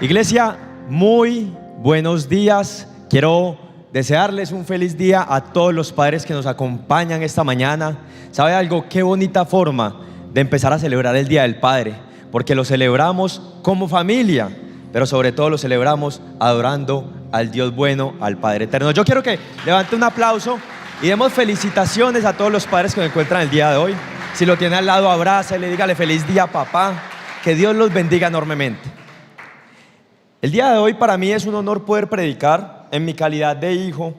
Iglesia, muy buenos días. Quiero desearles un feliz día a todos los padres que nos acompañan esta mañana. ¿Sabe algo? Qué bonita forma de empezar a celebrar el Día del Padre, porque lo celebramos como familia, pero sobre todo lo celebramos adorando al Dios bueno, al Padre eterno. Yo quiero que levante un aplauso y demos felicitaciones a todos los padres que nos encuentran el día de hoy. Si lo tiene al lado, abrázale, dígale feliz día, papá. Que Dios los bendiga enormemente. El día de hoy para mí es un honor poder predicar en mi calidad de hijo,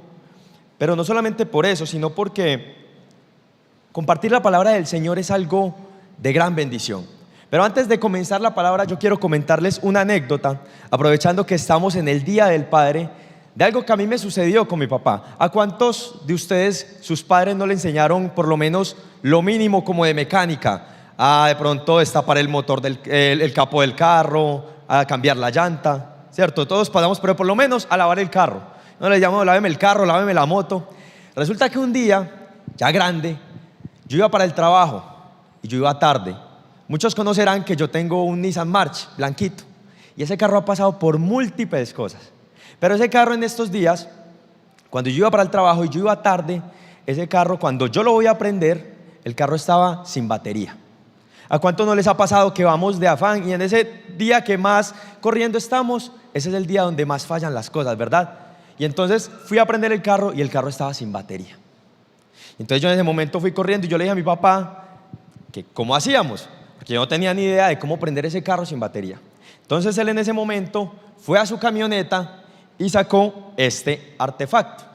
pero no solamente por eso, sino porque compartir la palabra del Señor es algo de gran bendición. Pero antes de comenzar la palabra, yo quiero comentarles una anécdota, aprovechando que estamos en el Día del Padre, de algo que a mí me sucedió con mi papá. ¿A cuántos de ustedes, sus padres no le enseñaron por lo menos lo mínimo como de mecánica? A de pronto destapar el motor el capó del carro, a cambiar la llanta, ¿cierto? Todos pasamos, pero por lo menos a lavar el carro. No le llamamos, láveme el carro, láveme la moto. Resulta que un día, ya grande, yo iba para el trabajo y yo iba tarde. Muchos conocerán que yo tengo un Nissan March blanquito y ese carro ha pasado por múltiples cosas. Pero ese carro en estos días, cuando yo iba para el trabajo y yo iba tarde, ese carro, cuando yo lo voy a prender, el carro estaba sin batería. ¿A cuánto no les ha pasado que vamos de afán y en ese día que más corriendo estamos, ese es el día donde más fallan las cosas, ¿verdad? Y entonces fui a prender el carro y el carro estaba sin batería. Entonces yo en ese momento fui corriendo y yo le dije a mi papá que cómo hacíamos, porque yo no tenía ni idea de cómo prender ese carro sin batería. Entonces él en ese momento fue a su camioneta y sacó este artefacto.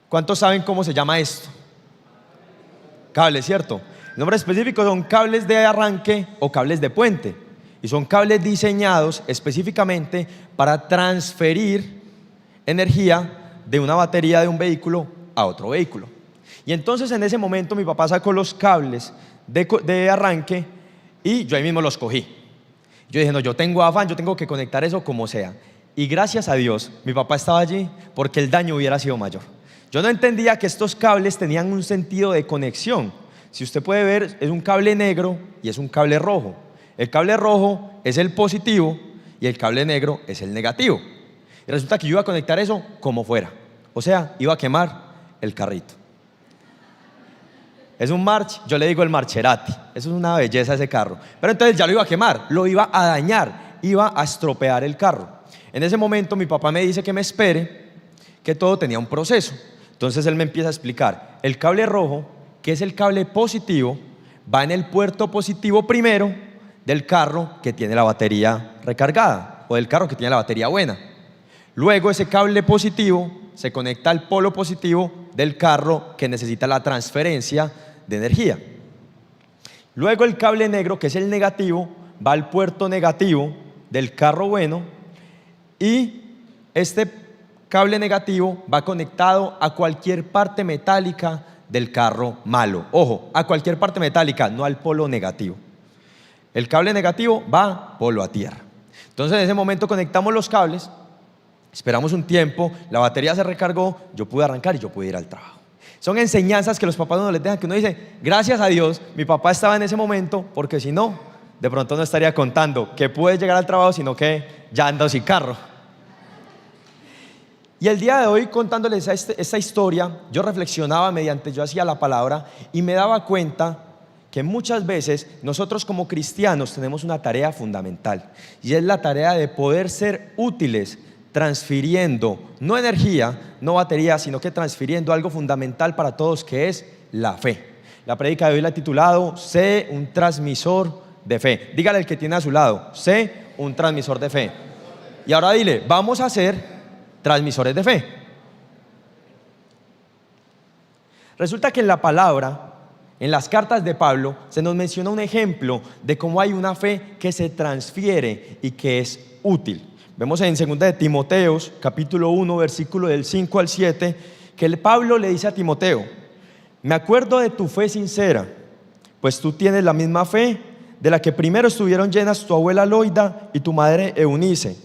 ¿Cuántos saben cómo se llama esto? Cable, ¿cierto? El nombre específico son cables de arranque o cables de puente, y son cables diseñados específicamente para transferir energía de una batería de un vehículo a otro vehículo. Y entonces en ese momento mi papá sacó los cables de arranque y yo ahí mismo los cogí. Yo dije, no, yo tengo afán, yo tengo que conectar eso como sea. Y gracias a Dios mi papá estaba allí, porque el daño hubiera sido mayor. Yo no entendía que estos cables tenían un sentido de conexión. Si usted puede ver, es un cable negro y es un cable rojo. El cable rojo es el positivo y el cable negro es el negativo. Y resulta que yo iba a conectar eso como fuera. O sea, iba a quemar el carrito. Es un March, yo le digo el Marcherati. Eso es una belleza ese carro. Pero entonces ya lo iba a quemar, lo iba a dañar, iba a estropear el carro. En ese momento mi papá me dice que me espere, que todo tenía un proceso. Entonces él me empieza a explicar. El cable rojo, que es el cable positivo, va en el puerto positivo primero del carro que tiene la batería recargada o del carro que tiene la batería buena. Luego ese cable positivo se conecta al polo positivo del carro que necesita la transferencia de energía. Luego el cable negro, que es el negativo, va al puerto negativo del carro bueno, y este cable negativo va conectado a cualquier parte metálica del carro malo. Ojo, a cualquier parte metálica, no al polo negativo. El cable negativo va polo a tierra. Entonces en ese momento conectamos los cables, esperamos un tiempo, la batería se recargó, yo pude arrancar y yo pude ir al trabajo. Son enseñanzas que los papás no les dejan, que uno dice, gracias a Dios, mi papá estaba en ese momento, porque si no, de pronto no estaría contando que pude llegar al trabajo, sino que ya ando sin carro. Y el día de hoy, contándoles esta historia, yo reflexionaba mediante yo hacía la palabra y me daba cuenta que muchas veces nosotros como cristianos tenemos una tarea fundamental, y es la tarea de poder ser útiles transfiriendo, no energía, no batería, sino que transfiriendo algo fundamental para todos, que es la fe. La prédica de hoy la he titulado Sé un transmisor de fe. Dígale al que tiene a su lado, sé un transmisor de fe. Y ahora dile, vamos a ser transmisores de fe. Resulta que en la palabra, en las cartas de Pablo, se nos menciona un ejemplo de cómo hay una fe que se transfiere y que es útil. Vemos en 2 de Timoteo, capítulo 1, versículo del 5 al 7, que Pablo le dice a Timoteo: me acuerdo de tu fe sincera, pues tú tienes la misma fe de la que primero estuvieron llenas tu abuela Loida y tu madre Eunice,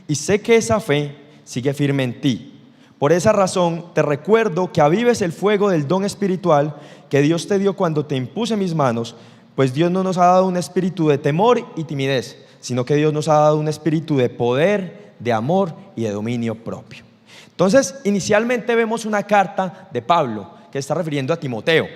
y sé que esa fe sigue firme en ti. Por esa razón te recuerdo que avives el fuego del don espiritual que Dios te dio cuando te impuse mis manos, pues Dios no nos ha dado un espíritu de temor y timidez, sino que Dios nos ha dado un espíritu de poder, de amor y de dominio propio. Entonces, inicialmente vemos una carta de Pablo que está refiriendo a Timoteo.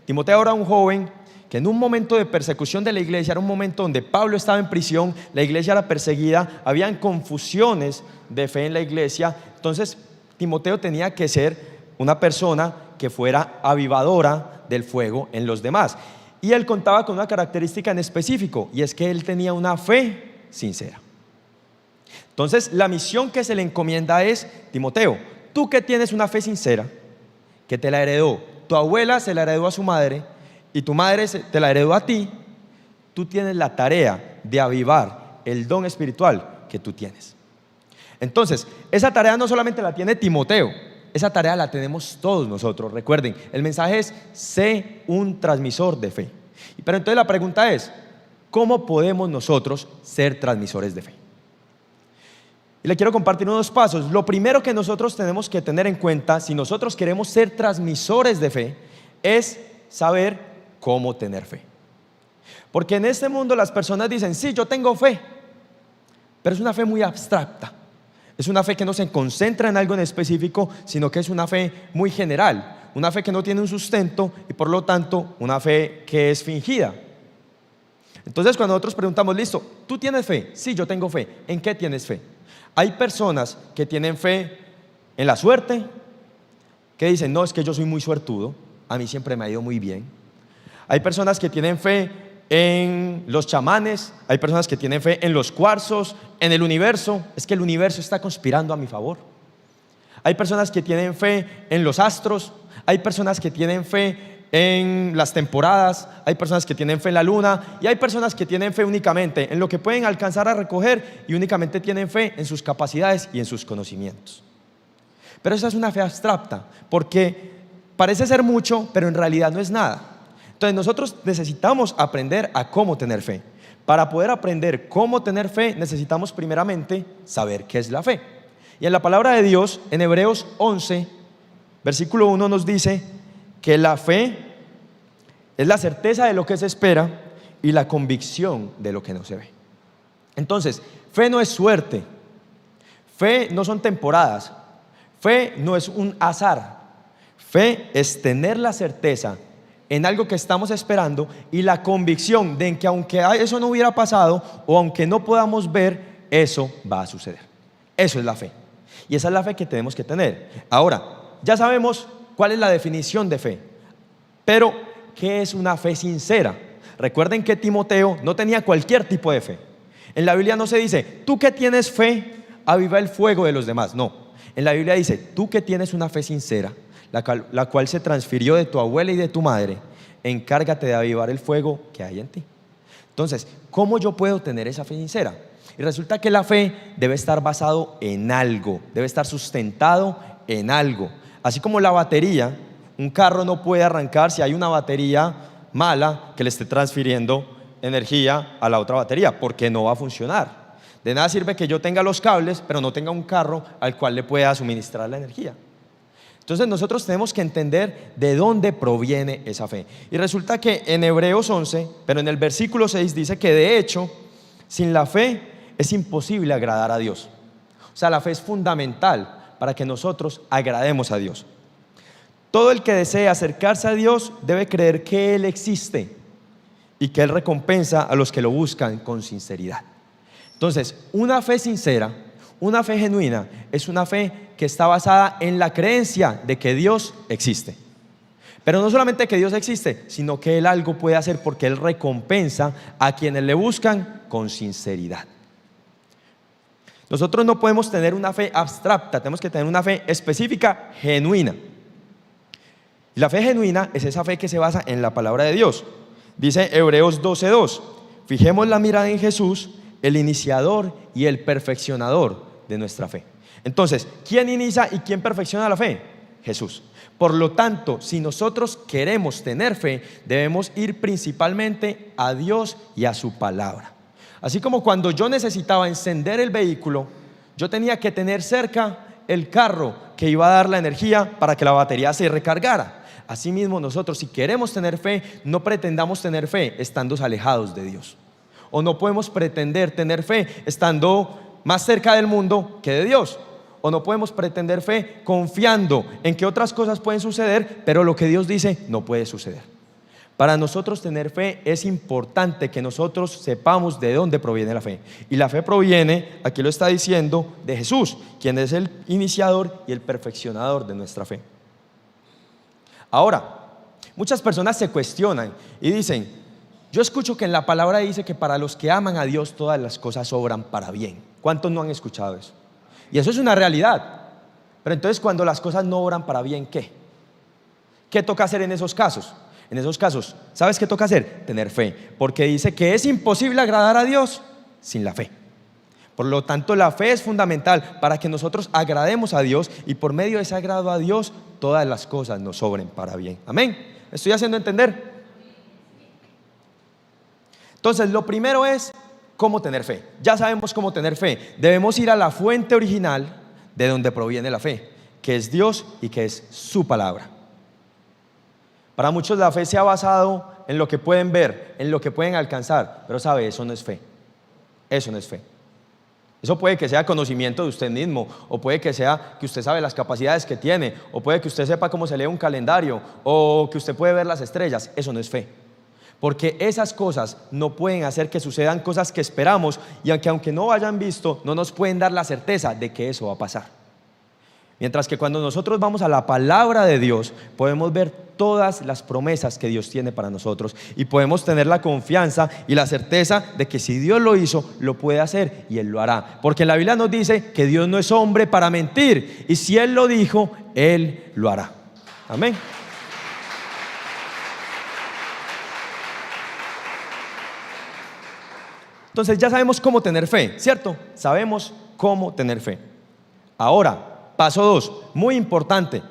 Timoteo era un joven que en un momento de persecución de la iglesia, era un momento donde Pablo estaba en prisión, la iglesia era perseguida, habían confusiones de fe en la iglesia. Entonces Timoteo tenía que ser una persona que fuera avivadora del fuego en los demás, y él contaba con una característica en específico, y es que él tenía una fe sincera. Entonces la misión que se le encomienda es: Timoteo, tú que tienes una fe sincera, que te la heredó tu abuela, se la heredó a su madre, y tu madre te la heredó a ti, tú tienes la tarea de avivar el don espiritual que tú tienes. Entonces, esa tarea no solamente la tiene Timoteo, esa tarea la tenemos todos nosotros. Recuerden, el mensaje es: sé un transmisor de fe. Pero entonces la pregunta es: ¿cómo podemos nosotros ser transmisores de fe? Y le quiero compartir unos pasos. Lo primero que nosotros tenemos que tener en cuenta, si nosotros queremos ser transmisores de fe, es saber cómo tener fe. Porque en este mundo las personas dicen: sí, yo tengo fe, pero es una fe muy abstracta. Es una fe que no se concentra en algo en específico, sino que es una fe muy general, una fe que no tiene un sustento y por lo tanto una fe que es fingida. Entonces cuando nosotros preguntamos: listo, ¿tú tienes fe? Sí, yo tengo fe. ¿En qué tienes fe? Hay personas que tienen fe en la suerte, que dicen: no, es que yo soy muy suertudo, a mí siempre me ha ido muy bien. Hay personas que tienen fe en los chamanes, hay personas que tienen fe en los cuarzos, en el universo, es que el universo está conspirando a mi favor. Hay personas que tienen fe en los astros, hay personas que tienen fe en las temporadas, hay personas que tienen fe en la luna, y hay personas que tienen fe únicamente en lo que pueden alcanzar a recoger, y únicamente tienen fe en sus capacidades y en sus conocimientos. Pero esa es una fe abstracta, porque parece ser mucho, pero en realidad no es nada. Entonces nosotros necesitamos aprender a cómo tener fe. Para poder aprender cómo tener fe, necesitamos primeramente saber qué es la fe. Y en la palabra de Dios, en Hebreos 11, versículo 1, nos dice que la fe es la certeza de lo que se espera y la convicción de lo que no se ve. Entonces, fe no es suerte, fe no son temporadas, fe no es un azar. Fe es tener la certeza en algo que estamos esperando y la convicción de que aunque eso no hubiera pasado o aunque no podamos ver, eso va a suceder. Eso es la fe, y esa es la fe que tenemos que tener. Ahora, ya sabemos cuál es la definición de fe, pero ¿qué es una fe sincera? Recuerden que Timoteo no tenía cualquier tipo de fe. En la Biblia no se dice: tú que tienes fe, aviva el fuego de los demás. No, en la Biblia dice: tú que tienes una fe sincera, la cual se transfirió de tu abuela y de tu madre, encárgate de avivar el fuego que hay en ti. Entonces, ¿cómo yo puedo tener esa fe sincera? Y resulta que la fe debe estar basado en algo, debe estar sustentado en algo. Así como la batería, un carro no puede arrancar si hay una batería mala que le esté transfiriendo energía a la otra batería, porque no va a funcionar. De nada sirve que yo tenga los cables, pero no tenga un carro al cual le pueda suministrar la energía. Entonces nosotros tenemos que entender de dónde proviene esa fe. Y resulta que en Hebreos 11, pero en el versículo 6 dice que de hecho, sin la fe es imposible agradar a Dios. O sea, la fe es fundamental para que nosotros agrademos a Dios. Todo el que desee acercarse a Dios debe creer que Él existe y que Él recompensa a los que lo buscan con sinceridad. Entonces, una fe sincera, una fe genuina, es una fe que está basada en la creencia de que Dios existe. Pero no solamente que Dios existe, sino que Él algo puede hacer, porque Él recompensa a quienes le buscan con sinceridad. Nosotros no podemos tener una fe abstracta, tenemos que tener una fe específica, genuina. Y la fe genuina es esa fe que se basa en la palabra de Dios. Dice Hebreos 12:2: fijemos la mirada en Jesús, el iniciador y el perfeccionador de nuestra fe. Entonces, ¿quién inicia y quién perfecciona la fe? Jesús. Por lo tanto, si nosotros queremos tener fe, debemos ir principalmente a Dios y a su palabra. Así como cuando yo necesitaba encender el vehículo, yo tenía que tener cerca el carro que iba a dar la energía para que la batería se recargara. Asimismo, nosotros, si queremos tener fe, no pretendamos tener fe estando alejados de Dios. O no podemos pretender tener fe estando más cerca del mundo que de Dios. O no podemos pretender fe confiando en que otras cosas pueden suceder, pero lo que Dios dice no puede suceder. Para nosotros tener fe es importante que nosotros sepamos de dónde proviene la fe. Y la fe proviene, aquí lo está diciendo, de Jesús, quien es el iniciador y el perfeccionador de nuestra fe. Ahora, muchas personas se cuestionan y dicen: yo escucho que en la palabra dice que para los que aman a Dios todas las cosas obran para bien. ¿Cuántos no han escuchado eso? Y eso es una realidad. Pero entonces, cuando las cosas no obran para bien, ¿qué? ¿Qué toca hacer en esos casos? En esos casos, ¿sabes qué toca hacer? Tener fe, porque dice que es imposible agradar a Dios sin la fe. Por lo tanto, la fe es fundamental para que nosotros agrademos a Dios, y por medio de ese agrado a Dios, todas las cosas nos obren para bien. Amén. ¿Me estoy haciendo entender? Entonces, lo primero es cómo tener fe. Ya sabemos cómo tener fe. Debemos ir a la fuente original de donde proviene la fe, que es Dios y que es su palabra. Para muchos la fe se ha basado en lo que pueden ver, en lo que pueden alcanzar, pero sabe, eso no es fe. Eso no es fe. Eso puede que sea conocimiento de usted mismo, o puede que sea que usted sabe las capacidades que tiene, o puede que usted sepa cómo se lee un calendario, o que usted puede ver las estrellas. Eso no es fe. Porque esas cosas no pueden hacer que sucedan cosas que esperamos, y aunque no hayan visto, no nos pueden dar la certeza de que eso va a pasar. Mientras que cuando nosotros vamos a la palabra de Dios, podemos ver todas las promesas que Dios tiene para nosotros, y podemos tener la confianza y la certeza de que si Dios lo hizo, lo puede hacer y Él lo hará. Porque la Biblia nos dice que Dios no es hombre para mentir, y si Él lo dijo, Él lo hará. Amén. Entonces ya sabemos cómo tener fe, ¿cierto? Sabemos cómo tener fe. Ahora, paso 2, muy importante.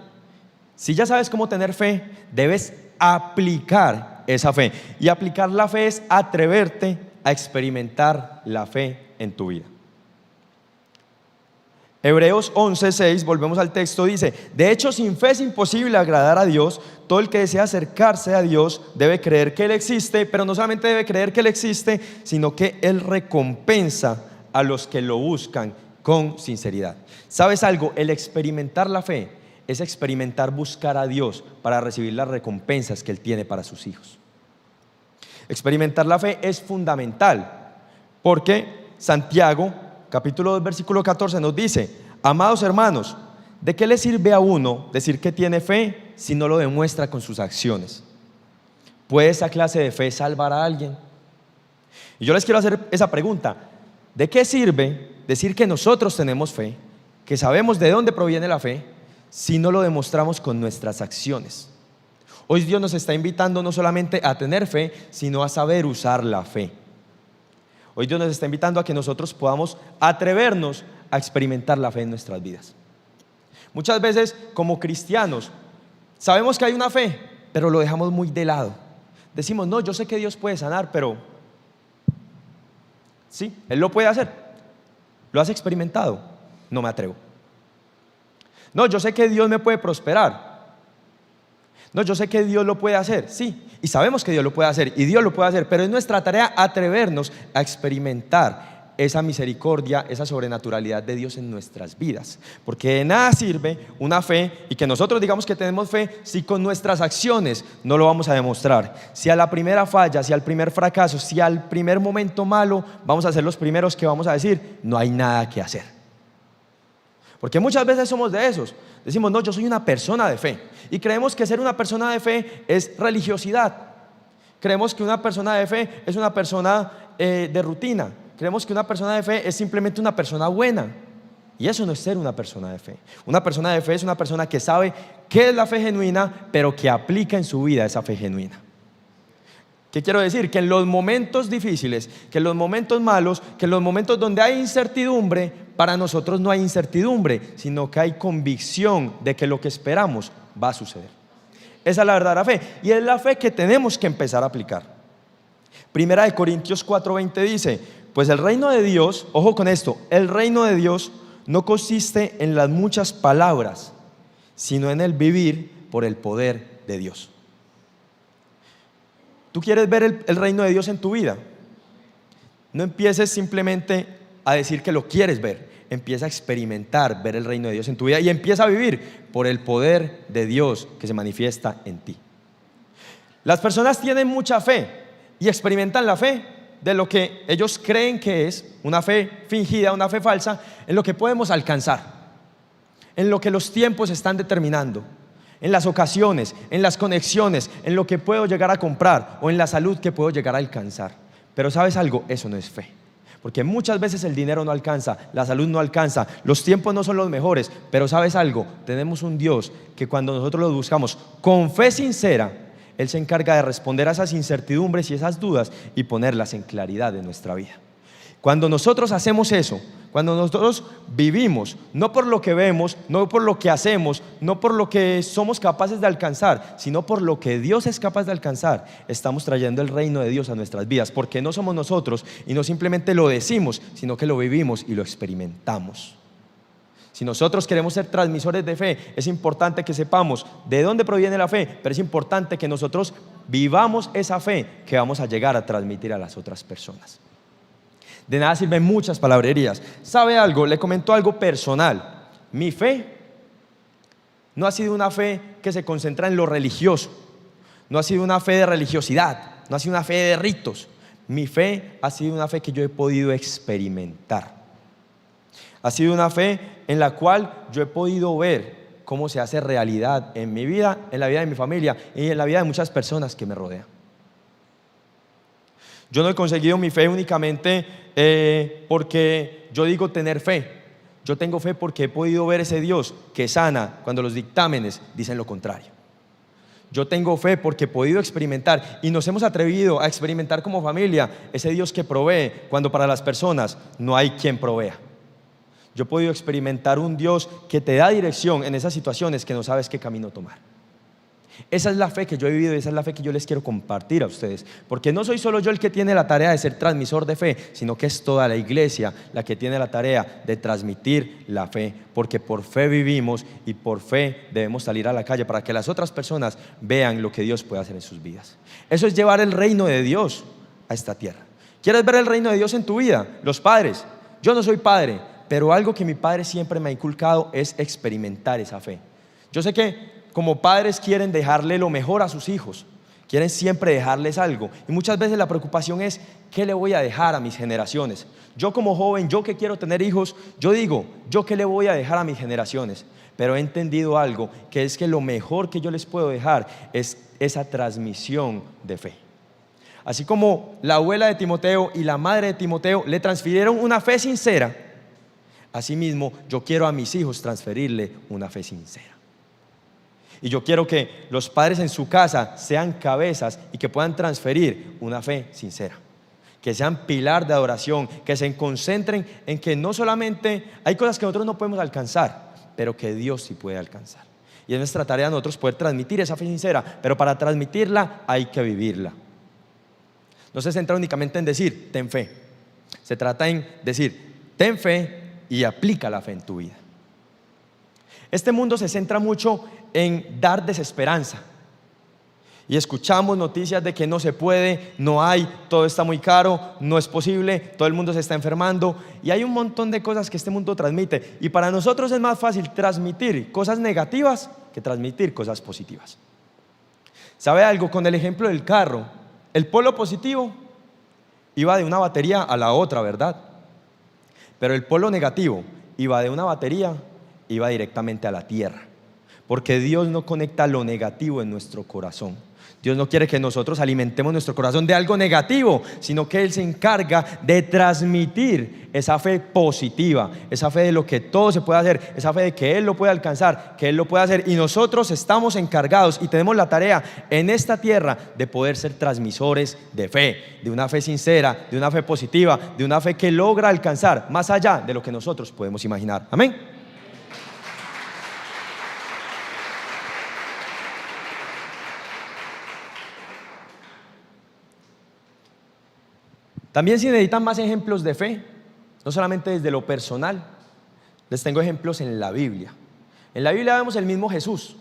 Si ya sabes cómo tener fe, debes aplicar esa fe. Y aplicar la fe es atreverte a experimentar la fe en tu vida. Hebreos 11:6, volvemos al texto, dice: de hecho, sin fe es imposible agradar a Dios. Todo el que desea acercarse a Dios debe creer que Él existe, pero no solamente debe creer que Él existe, sino que Él recompensa a los que lo buscan con sinceridad. ¿Sabes algo? El experimentar la fe es experimentar buscar a Dios para recibir las recompensas que Él tiene para sus hijos. Experimentar la fe es fundamental, porque Santiago capítulo 2 versículo 14 nos dice: amados hermanos, ¿de qué le sirve a uno decir que tiene fe si no lo demuestra con sus acciones? ¿Puede esa clase de fe salvar a alguien? Y yo les quiero hacer esa pregunta: ¿de qué sirve decir que nosotros tenemos fe, que sabemos de dónde proviene la fe, si no lo demostramos con nuestras acciones? Hoy Dios nos está invitando no solamente a tener fe, sino a saber usar la fe. Hoy Dios nos está invitando a que nosotros podamos atrevernos a experimentar la fe en nuestras vidas. Muchas veces, como cristianos, sabemos que hay una fe, pero lo dejamos muy de lado. Decimos: no, yo sé que Dios puede sanar, pero sí, Él lo puede hacer. ¿Lo has experimentado? No me atrevo. No, yo sé que Dios me puede prosperar. No, yo sé que Dios lo puede hacer, sí, y sabemos que Dios lo puede hacer, y Dios lo puede hacer, pero es nuestra tarea atrevernos a experimentar esa misericordia, esa sobrenaturalidad de Dios en nuestras vidas. Porque de nada sirve una fe, y que nosotros digamos que tenemos fe, si con nuestras acciones no lo vamos a demostrar. Si a la primera falla, si al primer fracaso, si al primer momento malo, vamos a ser los primeros que vamos a decir: no hay nada que hacer. Porque muchas veces somos de esos. Decimos: no, yo soy una persona de fe. Y creemos que ser una persona de fe es religiosidad. Creemos que una persona de fe es una persona de rutina. Creemos que una persona de fe es simplemente una persona buena. Y eso no es ser una persona de fe. Una persona de fe es una persona que sabe qué es la fe genuina, pero que aplica en su vida esa fe genuina. ¿Qué quiero decir? Que en los momentos difíciles, que en los momentos malos, que en los momentos donde hay incertidumbre, para nosotros no hay incertidumbre, sino que hay convicción de que lo que esperamos va a suceder. Esa es la verdadera fe, y es la fe que tenemos que empezar a aplicar. Primera de Corintios 4:20 dice: pues el reino de Dios, ojo con esto, el reino de Dios no consiste en las muchas palabras, sino en el vivir por el poder de Dios. ¿Tú quieres ver el reino de Dios en tu vida? No empieces simplemente a decir que lo quieres ver. Empieza a experimentar ver el reino de Dios en tu vida y empieza a vivir por el poder de Dios que se manifiesta en ti. Las personas tienen mucha fe y experimentan la fe de lo que ellos creen que es una fe fingida, una fe falsa, en lo que podemos alcanzar, en lo que los tiempos están determinando, en las ocasiones, en las conexiones, en lo que puedo llegar a comprar o en la salud que puedo llegar a alcanzar. Pero ¿sabes algo? Eso no es fe. Porque muchas veces el dinero no alcanza, la salud no alcanza, los tiempos no son los mejores. Pero ¿sabes algo? Tenemos un Dios que cuando nosotros lo buscamos con fe sincera, Él se encarga de responder a esas incertidumbres y esas dudas y ponerlas en claridad en nuestra vida. Cuando nosotros hacemos eso, cuando nosotros vivimos, no por lo que vemos, no por lo que hacemos, no por lo que somos capaces de alcanzar, sino por lo que Dios es capaz de alcanzar, estamos trayendo el reino de Dios a nuestras vidas, porque no somos nosotros y no simplemente lo decimos, sino que lo vivimos y lo experimentamos. Si nosotros queremos ser transmisores de fe, es importante que sepamos de dónde proviene la fe, pero es importante que nosotros vivamos esa fe que vamos a llegar a transmitir a las otras personas. De nada sirven muchas palabrerías. ¿Sabe algo? Le comento algo personal. Mi fe no ha sido una fe que se concentra en lo religioso, no ha sido una fe de religiosidad, no ha sido una fe de ritos. Mi fe ha sido una fe que yo he podido experimentar. Ha sido una fe en la cual yo he podido ver cómo se hace realidad en mi vida, en la vida de mi familia y en la vida de muchas personas que me rodean. Yo no he conseguido mi fe únicamente porque yo digo tener fe. Yo tengo fe porque he podido ver ese Dios que sana cuando los dictámenes dicen lo contrario. Yo tengo fe porque he podido experimentar y nos hemos atrevido a experimentar como familia ese Dios que provee cuando para las personas no hay quien provea. Yo he podido experimentar un Dios que te da dirección en esas situaciones que no sabes qué camino tomar. Esa es la fe que yo he vivido y esa es la fe que yo les quiero compartir a ustedes, porque no soy solo yo el que tiene la tarea de ser transmisor de fe, sino que es toda la iglesia la que tiene la tarea de transmitir la fe, porque por fe vivimos y por fe debemos salir a la calle para que las otras personas vean lo que Dios puede hacer en sus vidas. Eso es llevar el reino de Dios a esta tierra. ¿Quieres ver el reino de Dios en tu vida? Los padres. Yo no soy padre, pero algo que mi padre siempre me ha inculcado es experimentar esa fe. Yo sé que como padres quieren dejarle lo mejor a sus hijos, quieren siempre dejarles algo y muchas veces la preocupación es ¿qué le voy a dejar a mis generaciones? Yo como joven, yo que quiero tener hijos, yo digo, ¿yo qué le voy a dejar a mis generaciones? Pero he entendido algo, que es que lo mejor que yo les puedo dejar es esa transmisión de fe. Así como la abuela de Timoteo y la madre de Timoteo le transfirieron una fe sincera, asimismo yo quiero a mis hijos transferirle una fe sincera. Y yo quiero que los padres en su casa sean cabezas y que puedan transferir una fe sincera, que sean pilar de adoración, que se concentren en que no solamente hay cosas que nosotros no podemos alcanzar, pero que Dios sí puede alcanzar. Y es nuestra tarea nosotros poder transmitir esa fe sincera, pero para transmitirla hay que vivirla. No se centra únicamente en decir, ten fe. Se trata en decir, ten fe y aplica la fe en tu vida. Este mundo se centra mucho en dar desesperanza y escuchamos noticias de que no se puede, no hay, todo está muy caro, no es posible, todo el mundo se está enfermando y hay un montón de cosas que este mundo transmite y para nosotros es más fácil transmitir cosas negativas que transmitir cosas positivas. ¿Sabe algo? Con el ejemplo del carro, el polo positivo iba de una batería a la otra, ¿verdad? Pero el polo negativo iba de una batería, iba directamente a la tierra. Porque Dios no conecta lo negativo en nuestro corazón. Dios no quiere que nosotros alimentemos nuestro corazón de algo negativo, sino que Él se encarga de transmitir esa fe positiva, esa fe de lo que todo se puede hacer, esa fe de que Él lo puede alcanzar, que Él lo puede hacer. Y nosotros estamos encargados y tenemos la tarea en esta tierra de poder ser transmisores de fe, de una fe sincera, de una fe positiva, de una fe que logra alcanzar más allá de lo que nosotros podemos imaginar. Amén. También si necesitan más ejemplos de fe, no solamente desde lo personal, les tengo ejemplos en la Biblia. En la Biblia vemos el mismo Jesús.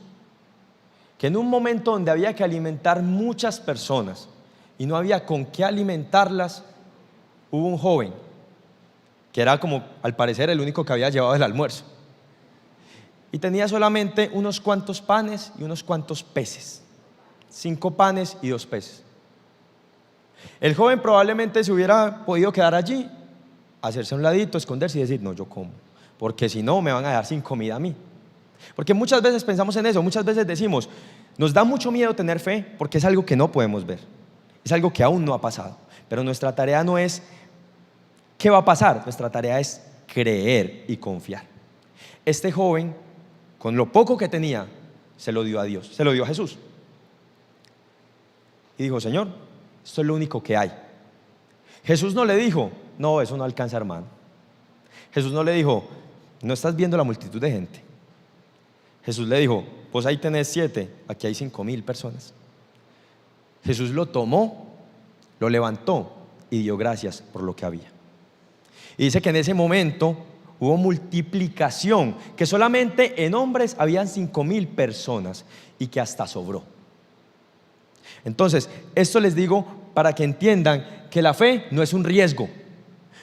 que en un momento donde había que alimentar muchas personas y no había con qué alimentarlas, hubo un joven que era, como al parecer, el único que había llevado el almuerzo y tenía solamente unos cuantos panes y unos cuantos peces, 5 panes y 2 peces. El joven probablemente se hubiera podido quedar allí, hacerse a un ladito, esconderse y decir: no, yo como, porque si no me van a dejar sin comida a mí. Porque muchas veces pensamos en eso, muchas veces decimos: nos da mucho miedo tener fe porque es algo que no podemos ver, es algo que aún no ha pasado. Pero nuestra tarea no es qué va a pasar, nuestra tarea es creer y confiar. Este joven, con lo poco que tenía, se lo dio a Dios, se lo dio a Jesús. Y dijo: Señor, esto es lo único que hay. Jesús no le dijo: no, eso no alcanza, hermano. Jesús no le dijo: no estás viendo la multitud de gente. Jesús le dijo: pues ahí tenés 7, aquí hay 5,000 personas. Jesús lo tomó, lo levantó y dio gracias por lo que había. Y dice que en ese momento hubo multiplicación, que solamente en hombres habían 5,000 personas y que hasta sobró. Entonces, esto les digo para que entiendan que la fe no es un riesgo.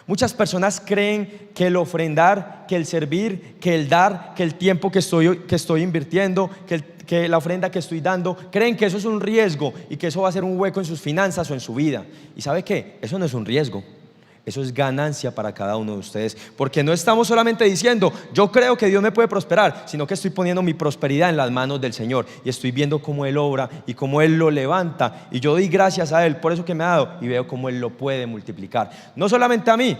Muchas personas creen que el ofrendar, que el servir, que el dar, que el tiempo que estoy invirtiendo, que la ofrenda que estoy dando, creen que eso es un riesgo y que eso va a ser un hueco en sus finanzas o en su vida. ¿Y sabe qué? Eso no es un riesgo. Eso es ganancia para cada uno de ustedes, porque no estamos solamente diciendo: yo creo que Dios me puede prosperar, sino que estoy poniendo mi prosperidad en las manos del Señor y estoy viendo cómo Él obra y cómo Él lo levanta, y yo doy gracias a Él por eso que me ha dado, y veo cómo Él lo puede multiplicar, no solamente a mí,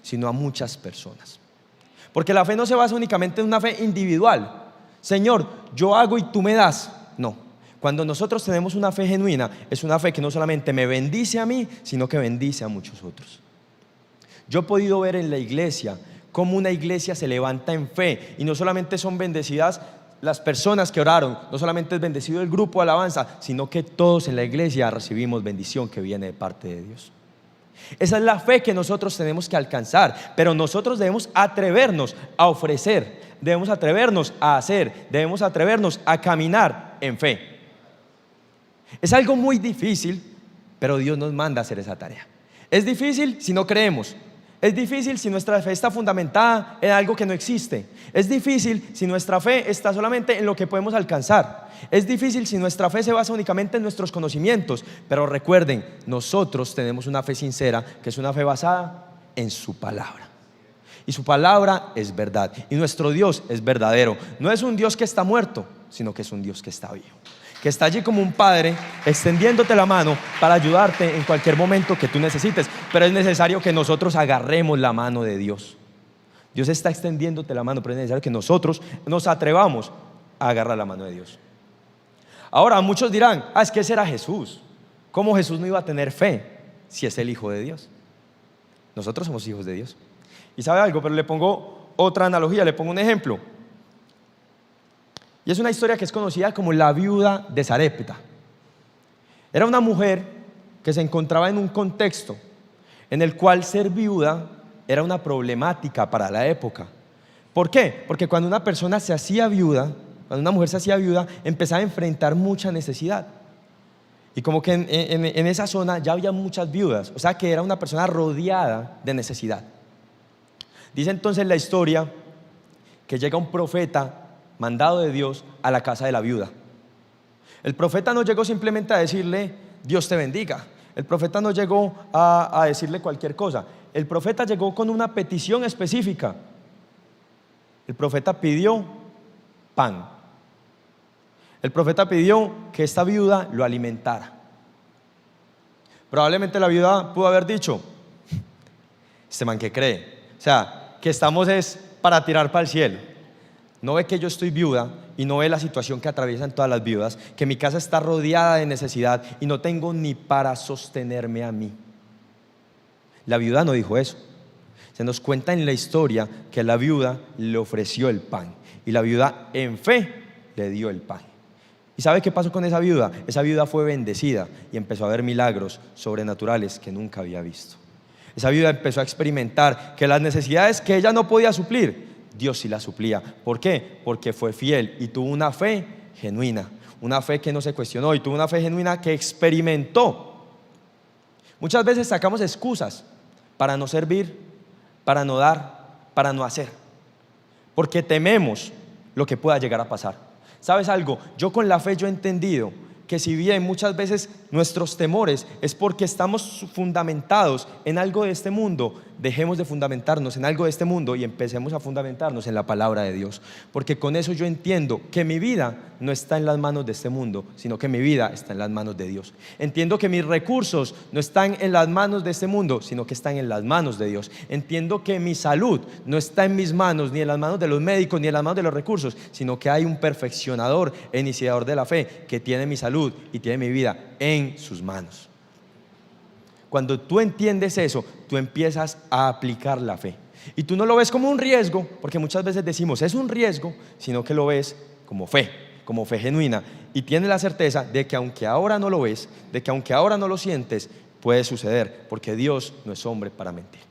sino a muchas personas. Porque la fe no se basa únicamente en una fe individual: Señor, yo hago y tú me das. No, cuando nosotros tenemos una fe genuina, es una fe que no solamente me bendice a mí, sino que bendice a muchos otros. Yo he podido ver en la iglesia cómo una iglesia se levanta en fe, y no solamente son bendecidas las personas que oraron, no solamente es bendecido el grupo de alabanza, sino que todos en la iglesia recibimos bendición que viene de parte de Dios. Esa es la fe que nosotros tenemos que alcanzar, pero nosotros debemos atrevernos a ofrecer, debemos atrevernos a hacer, debemos atrevernos a caminar en fe. Es algo muy difícil, pero Dios nos manda a hacer esa tarea. Es difícil si no creemos. Es difícil si nuestra fe está fundamentada en algo que no existe. Es difícil si nuestra fe está solamente en lo que podemos alcanzar. Es difícil si nuestra fe se basa únicamente en nuestros conocimientos. Pero recuerden, nosotros tenemos una fe sincera, que es una fe basada en su palabra. Y su palabra es verdad. Y nuestro Dios es verdadero. No es un Dios que está muerto, sino que es un Dios que está vivo, que está allí como un padre extendiéndote la mano para ayudarte en cualquier momento que tú necesites. Pero es necesario que nosotros agarremos la mano de Dios. Dios está extendiéndote la mano, pero es necesario que nosotros nos atrevamos a agarrar la mano de Dios. Ahora muchos dirán: es que ese era Jesús. ¿Cómo Jesús no iba a tener fe si es el Hijo de Dios? Nosotros somos hijos de Dios. Y sabe algo, pero le pongo otra analogía, le pongo un ejemplo. Y es una historia que es conocida como la viuda de Sarepta. Era una mujer que se encontraba en un contexto en el cual ser viuda era una problemática para la época. ¿Por qué? Porque cuando una persona se hacía viuda, cuando una mujer se hacía viuda, empezaba a enfrentar mucha necesidad. Y como que en esa zona ya había muchas viudas, o sea que era una persona rodeada de necesidad. Dice entonces la historia que llega un profeta mandado de Dios a la casa de la viuda. El profeta no llegó simplemente a decirle: Dios te bendiga. El profeta no llegó a decirle cualquier cosa. El profeta llegó con una petición específica. El profeta pidió pan. El profeta pidió que esta viuda lo alimentara. Probablemente la viuda pudo haber dicho: este man que cree, o sea, que estamos es para tirar para el cielo. No ve que yo estoy viuda y no ve la situación que atraviesan todas las viudas, que mi casa está rodeada de necesidad y no tengo ni para sostenerme a mí. La viuda no dijo eso. Se nos cuenta en la historia que la viuda le ofreció el pan y la viuda en fe le dio el pan. ¿Y sabe qué pasó con esa viuda? Esa viuda fue bendecida y empezó a ver milagros sobrenaturales que nunca había visto. Esa viuda empezó a experimentar que las necesidades que ella no podía suplir, Dios sí la suplía. ¿Por qué? Porque fue fiel y tuvo una fe genuina, una fe que no se cuestionó y tuvo una fe genuina que experimentó. Muchas veces sacamos excusas para no servir, para no dar, para no hacer, porque tememos lo que pueda llegar a pasar. ¿Sabes algo? Yo con la fe yo he entendido que si bien muchas veces nuestros temores es porque estamos fundamentados en algo de este mundo, dejemos de fundamentarnos en algo de este mundo y empecemos a fundamentarnos en la palabra de Dios, porque con eso yo entiendo que mi vida no está en las manos de este mundo, sino que mi vida está en las manos de Dios. Entiendo que mis recursos no están en las manos de este mundo, sino que están en las manos de Dios. Entiendo que mi salud no está en mis manos, ni en las manos de los médicos, ni en las manos de los recursos, sino que hay un perfeccionador e iniciador de la fe que tiene mi salud y tiene mi vida en sus manos. Cuando tú entiendes eso, tú empiezas a aplicar la fe y tú no lo ves como un riesgo, porque muchas veces decimos es un riesgo, sino que lo ves como fe genuina, y tienes la certeza de que aunque ahora no lo ves, de que aunque ahora no lo sientes, puede suceder, porque Dios no es hombre para mentir.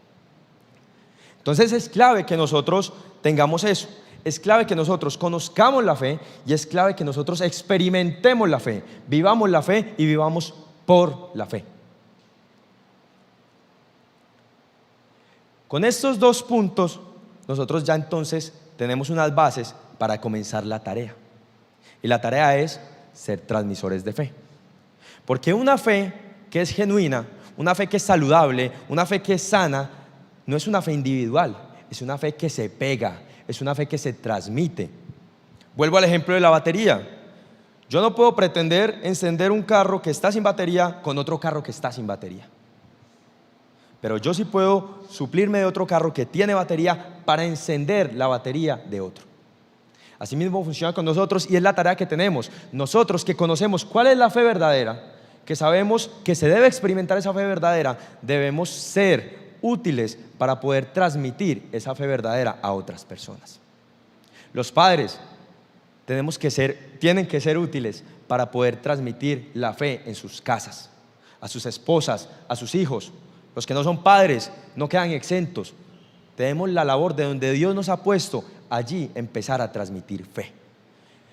Entonces es clave que nosotros tengamos eso. Es clave que nosotros conozcamos la fe y es clave que nosotros experimentemos la fe, vivamos la fe y vivamos por la fe. Con estos dos puntos, nosotros ya entonces tenemos unas bases para comenzar la tarea. Y la tarea es ser transmisores de fe. Porque una fe que es genuina, una fe que es saludable, una fe que es sana, no es una fe individual, es una fe que se pega, es una fe que se transmite. Vuelvo al ejemplo de la batería. Yo no puedo pretender encender un carro que está sin batería con otro carro que está sin batería. Pero yo sí puedo suplirme de otro carro que tiene batería para encender la batería de otro. Así mismo funciona con nosotros y es la tarea que tenemos. Nosotros que conocemos cuál es la fe verdadera, que sabemos que se debe experimentar esa fe verdadera, debemos ser útiles para poder transmitir esa fe verdadera a otras personas. Los padres tienen que ser útiles para poder transmitir la fe en sus casas, a sus esposas, a sus hijos. Los que no son padres no quedan exentos. Tenemos la labor de donde Dios nos ha puesto, allí empezar a transmitir fe.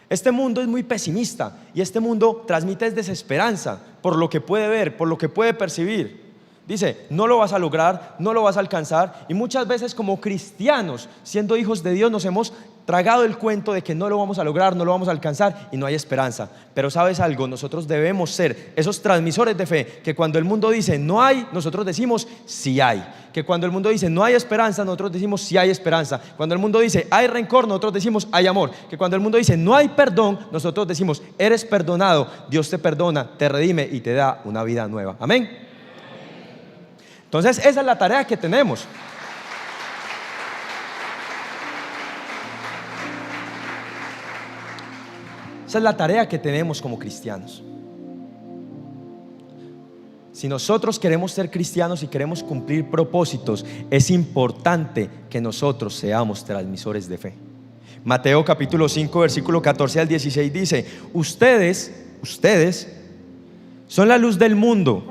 Este mundo es muy pesimista y este mundo transmite desesperanza por lo que puede ver, por lo que puede percibir. Dice, no lo vas a lograr, no lo vas a alcanzar, y muchas veces como cristianos, siendo hijos de Dios, nos hemos tragado el cuento de que no lo vamos a lograr, no lo vamos a alcanzar y no hay esperanza. Pero ¿sabes algo? Nosotros debemos ser esos transmisores de fe, que cuando el mundo dice no hay, nosotros decimos sí hay. Que cuando el mundo dice no hay esperanza, nosotros decimos sí hay esperanza. Cuando el mundo dice hay rencor, nosotros decimos hay amor. Que cuando el mundo dice no hay perdón, nosotros decimos eres perdonado, Dios te perdona, te redime y te da una vida nueva. Amén. Entonces esa es la tarea que tenemos. Esa es la tarea que tenemos como cristianos. Si nosotros queremos ser cristianos y queremos cumplir propósitos, es importante que nosotros seamos transmisores de fe. Mateo capítulo 5 versículo 14 al 16 dice: Ustedes son la luz del mundo.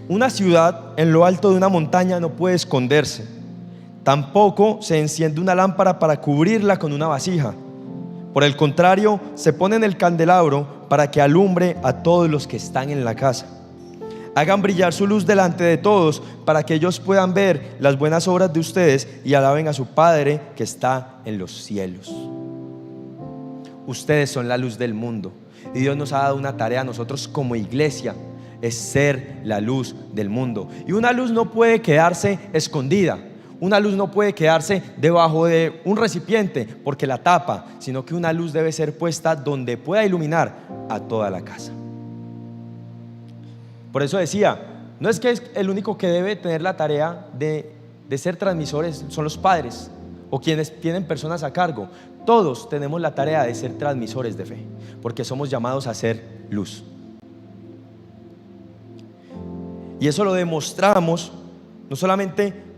Una ciudad en lo alto de una montaña no puede esconderse. Tampoco se enciende una lámpara para cubrirla con una vasija. Por el contrario, se pone en el candelabro para que alumbre a todos los que están en la casa. Hagan brillar su luz delante de todos para que ellos puedan ver las buenas obras de ustedes y alaben a su Padre que está en los cielos. Ustedes son la luz del mundo y Dios nos ha dado una tarea a nosotros como iglesia, es ser la luz del mundo. Y una luz no puede quedarse escondida. Una luz no puede quedarse debajo de un recipiente porque la tapa, sino que una luz debe ser puesta donde pueda iluminar a toda la casa. Por eso decía, no es que es el único que debe tener la tarea de ser transmisores son los padres o quienes tienen personas a cargo. Todos tenemos la tarea de ser transmisores de fe, porque somos llamados a ser luz. Y eso lo demostramos no solamente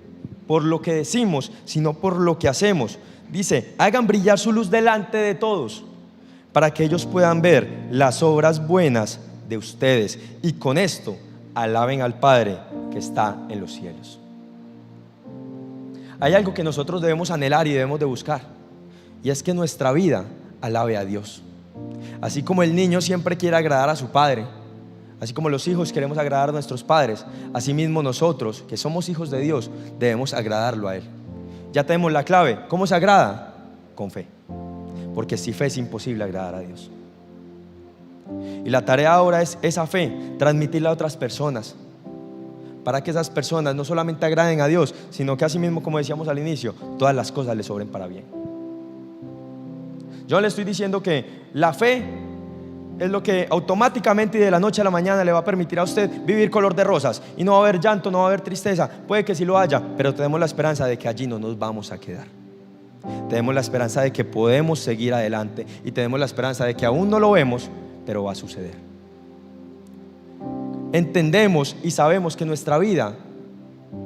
por lo que decimos, sino por lo que hacemos. Dice, hagan brillar su luz delante de todos, para que ellos puedan ver las obras buenas de ustedes, y con esto alaben al Padre que está en los cielos. Hay algo que nosotros debemos anhelar y debemos de buscar, y es que nuestra vida alabe a Dios. Así como el niño siempre quiere agradar a su padre, así como los hijos queremos agradar a nuestros padres, así mismo nosotros, que somos hijos de Dios, debemos agradarlo a Él. Ya tenemos la clave. ¿Cómo se agrada? Con fe. Porque sin fe es imposible agradar a Dios. Y la tarea ahora es esa fe, transmitirla a otras personas, para que esas personas no solamente agraden a Dios, sino que así mismo, como decíamos al inicio, todas las cosas les sobren para bien. Yo le estoy diciendo que la fe es lo que automáticamente y de la noche a la mañana le va a permitir a usted vivir color de rosas, y no va a haber llanto, no va a haber tristeza. Puede que sí lo haya, pero tenemos la esperanza de que allí no nos vamos a quedar. Tenemos la esperanza de que podemos seguir adelante, y tenemos la esperanza de que aún no lo vemos, pero va a suceder. Entendemos y sabemos que nuestra vida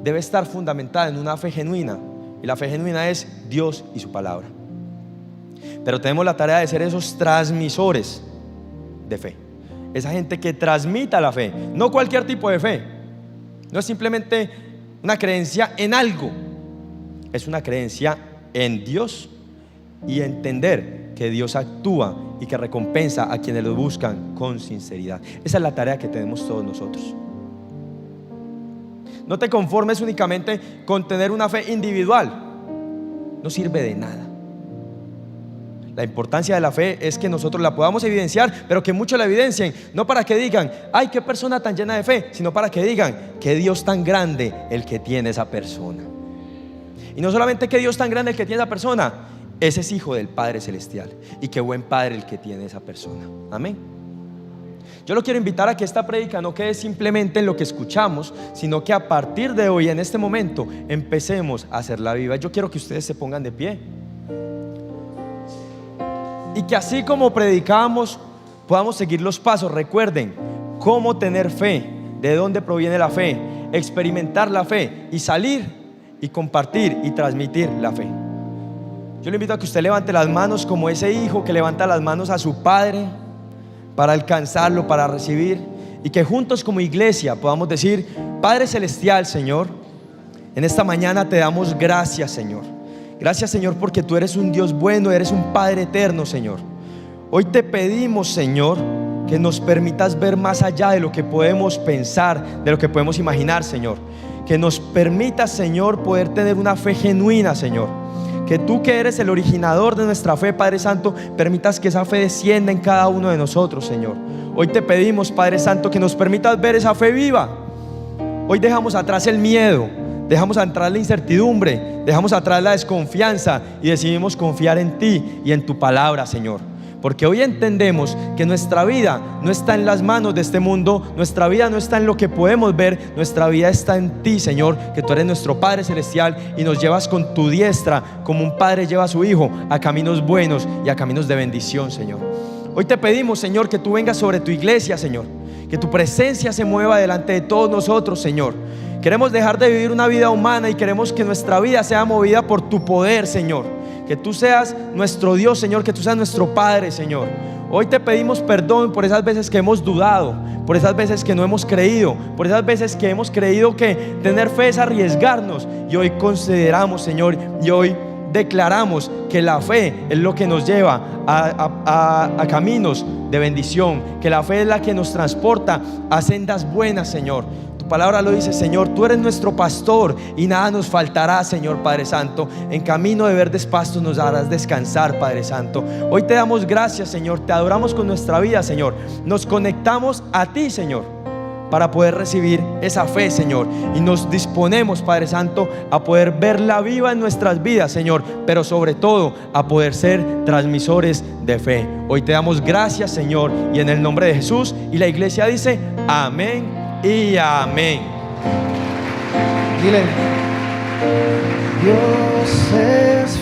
debe estar fundamentada en una fe genuina, y la fe genuina es Dios y su palabra. Pero tenemos la tarea de ser esos transmisores de fe, esa gente que transmita la fe. No cualquier tipo de fe, no es simplemente una creencia en algo, es una creencia en Dios, y entender que Dios actúa y que recompensa a quienes lo buscan con sinceridad. Esa es la tarea que tenemos todos nosotros. No te conformes únicamente con tener una fe individual, no sirve de nada. La importancia de la fe es que nosotros la podamos evidenciar, pero que muchos la evidencien, no para que digan, ay, qué persona tan llena de fe, sino para que digan, qué Dios tan grande el que tiene esa persona. Y no solamente qué Dios tan grande el que tiene esa persona, ese es hijo del Padre Celestial, y qué buen Padre el que tiene esa persona. Amén. Yo lo quiero invitar a que esta prédica no quede simplemente en lo que escuchamos, sino que a partir de hoy, en este momento, empecemos a hacerla viva. Yo quiero que ustedes se pongan de pie, y que así como predicamos, podamos seguir los pasos. Recuerden cómo tener fe, de dónde proviene la fe, experimentar la fe y salir y compartir y transmitir la fe. Yo le invito a que usted levante las manos como ese hijo que levanta las manos a su padre para alcanzarlo, para recibir, y que juntos como iglesia podamos decir: Padre Celestial, Señor, en esta mañana te damos gracias, Señor. Gracias, Señor, porque tú eres un Dios bueno, eres un Padre eterno, Señor. Hoy te pedimos, Señor, que nos permitas ver más allá de lo que podemos pensar, de lo que podemos imaginar, Señor. Que nos permitas, Señor, poder tener una fe genuina, Señor. Que tú, que eres el originador de nuestra fe, Padre Santo, permitas que esa fe descienda en cada uno de nosotros, Señor. Hoy te pedimos, Padre Santo, que nos permitas ver esa fe viva. Hoy dejamos atrás el miedo, dejamos atrás la incertidumbre, dejamos atrás la desconfianza y decidimos confiar en ti y en tu palabra, Señor. Porque hoy entendemos que nuestra vida no está en las manos de este mundo, nuestra vida no está en lo que podemos ver, nuestra vida está en ti, Señor, que tú eres nuestro Padre Celestial y nos llevas con tu diestra, como un padre lleva a su hijo, a caminos buenos y a caminos de bendición, Señor. Hoy te pedimos, Señor, que tú vengas sobre tu iglesia, Señor, que tu presencia se mueva delante de todos nosotros, Señor. Queremos dejar de vivir una vida humana y queremos que nuestra vida sea movida por tu poder, Señor. Que tú seas nuestro Dios, Señor, que tú seas nuestro Padre, Señor. Hoy te pedimos perdón por esas veces que hemos dudado, por esas veces que no hemos creído, por esas veces que hemos creído que tener fe es arriesgarnos. Y hoy consideramos, Señor, y hoy declaramos que la fe es lo que nos lleva a caminos de bendición, que la fe es la que nos transporta a sendas buenas, Señor. Palabra lo dice, Señor, tú eres nuestro pastor y nada nos faltará, Señor Padre Santo. En camino de verdes pastos nos harás descansar, Padre Santo. Hoy te damos gracias, Señor, te adoramos con nuestra vida, Señor. Nos conectamos a ti, Señor, para poder recibir esa fe, Señor, y nos disponemos, Padre Santo, a poder verla viva en nuestras vidas, Señor, pero sobre todo a poder ser transmisores de fe. Hoy te damos gracias, Señor, y en el nombre de Jesús, y la iglesia dice amén y amén. Dile: Dios es